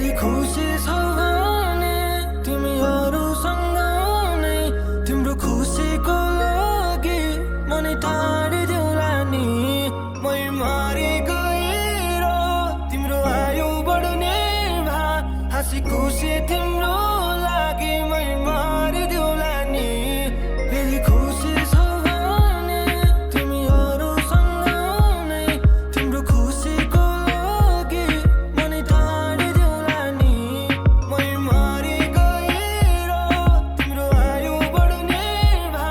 यदि खुसी छौ भने तिमी अरूसँग नै तिम्रो खुसीको लागि मनै टाढिदेऊला नि मै मरि गएर तिम्रो आयु बढ्ने भा हाँसी खुसी तिम्रो लागि मै मरिदेऊला नि यदि खुसी छौ भने तिमी अरूसँग नै तिम्रो खुसीको लागि मनै टाढिदेऊला नि मै मरि गएर तिम्रो आयु बढ्ने भा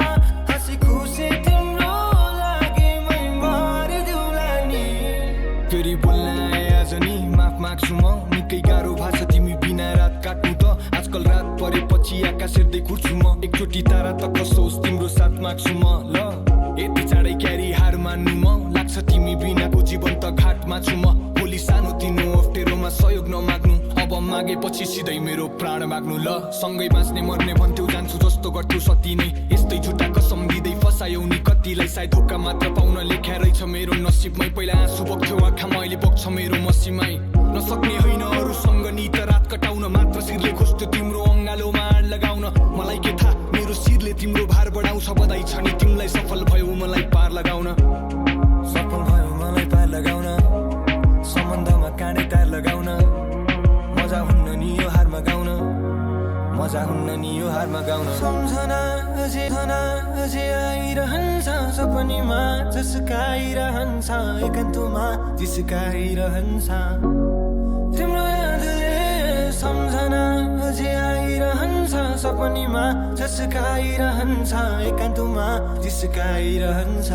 हाँसी खुसी तिम्रो लागि मै मरिदेऊला नि फेरि बोल्न आए आज नि माफ माग्छु म निकै गाह्रो भएको छ तिमी बिना रात काट्नु त आजकल रात परेपछि आकाश हेर्दै घुर्छु म एकचोटि तारा त कसोस् तिम्रो साथ माग्छु म ल यति चाँडै क्यारी हार मान्नु म लाग्छ तिमी बिनाको जीवन त घाटमा छु म भोलि सानो तिनो अप्ठ्यारोमा सहयोग नमाग्नु अब मागेपछि सिधै मेरो प्राण माग्नु ल सँगै बाँच्ने मर्ने भन्थ्यौ जान्छु जस्तो गर्थ्यौ सती नै यस्तै झुटा कसम दिँदै फसायौ नि कतिलाई सायद धोका मात्र पाउन लेख्या रहेछ मेरो नसिबमै पहिला आँसु बग्थ्यो आँखामा अहिले बग्छ मेरो मसीमै नसक्ने होइन अरूसँग नि त रात कटाउन मात्र शिरले खोज्थ्यो तिम्रो अङ्गालोमा आड लगाउन मलाई के थाहा मेरो शिरले तिम्रो भार बढाउँछ बधाई छ नि तिमीलाई सफल भयो मलाई पार लगाउन सफल भयो मलाई पार लगाउन सम्बन्धमा काँडे तार लगाउन मजा हुन्न नि यो हारमा गाउन मजा हुन्न नि यो हारमा गाउन सम्झना अझै आइरहन्छ सपनीमा जसकाइरहन्छ एकान्तमा जिस्काइरहन्छ तिम्रो यादले सम्झना अझै आइरहन्छ सपनीमा जसकाइरहन्छ एकान्तमा जिस्काइरहन्छ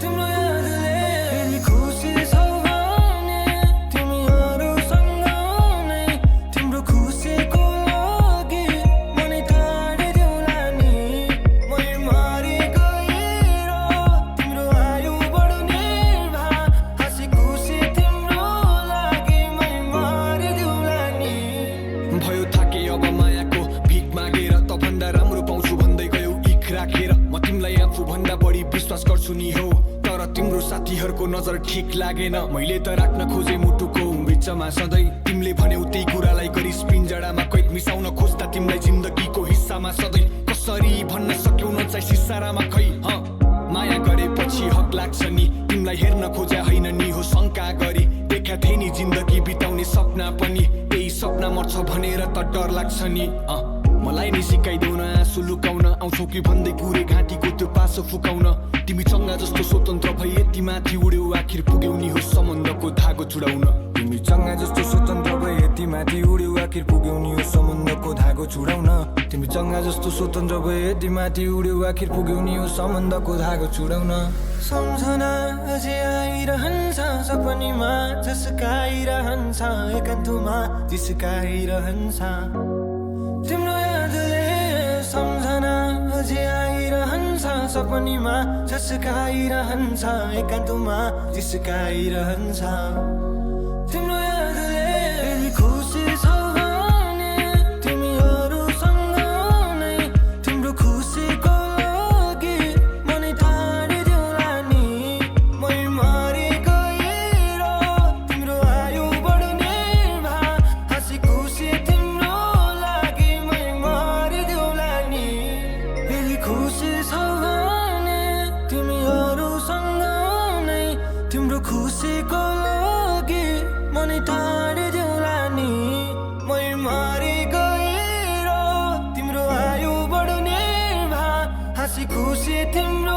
तिम्रो यादले यदि खुसी छौ भने तिमी अरूसँग नै तिम्रो खुसीको लागि मनै टाढिदेऊला नि मै मरि गएर तिम्रो आयु बढ्ने भा हाँसी खुसी तिम्रो लागि मै मरिदेऊला नि भयो थाके अब मायाको भिख मागेर त भन्दा राम्रो पाउँछु भन्दै गयौ इख राखेर म तिमीलाई आफू भन्दा बढी विश्वास गर्छु नि हो तर तिम्रो साथीहरूको नजर ठिक लागेन मैले त राख्न खोजे मुटुको बिचमा सधैँ तिमीले भन्यौ त्यही कुरालाई गरिस पिन्जडामा कैद मिसाउन खोज्दा तिमीलाई जिन्दगीको हिस्सामा सधैँ कसरी भन्न सक्यौ नचाहिँ सिसारामा खै माया गरेपछि हक लाग्छ नि तिमीलाई हेर्न खोज्या होइन नि हो शङ्का गरी देखा थिए नि जिन्दगी बिताउने सपना पनि त्यही सपना मर्छ भनेर त डर लाग्छ नि मलाई नि सिकाइदेऊ न आँसु लुकाउन आउँछौ कि भन्दै कुरे घाँटीको त्यो पासो फुकाउन तिमी चङ्गा जस्तो स्वतन्त्र भई यति माथि उड्यौ आखिर पुग्यौ नि हो सम्बन्धको धागो छुडाउन तिमी चङ्गा जस्तो स्वतन्त्र भई यति माथि उड्यौ आखिर पुग्यौ नि हो सम्बन्धको धागो छुडाउन तिमी चङ्गा जस्तो स्वतन्त्र भई यति माथि उड्यौ आखिर पुग्यौ नि हो सम्बन्धको धागो छुडाउन सम्झना अझै आइरहन्छ सपनीमा जसकाइरहन्छ एकान्तमा जिस्काइरहन्छ तिम्रो यादले सम्झना अझै आइरहन्छ सपनीमा जसकाइरहन्छ एकान्तमा जिस्काइरहन्छ तिम्रो यादले यदि खुसी छौ भने तिमी अरूसँग नै तिम्रो खुसीको लागि मनै टाढिदेऊला नि मै मरि गएर तिम्रो आयु बढ्ने भा हाँसी खुसी तिम्रो लागि मै मरिदेऊला नि यदि खुसी छौ भने तिमी अरूसँग नै तिम्रो खुसीको लागि मनै टाढिदेऊला नि मै मरि गएर तिम्रो आयु बढ्ने भा हाँसी खुसी तिम्रो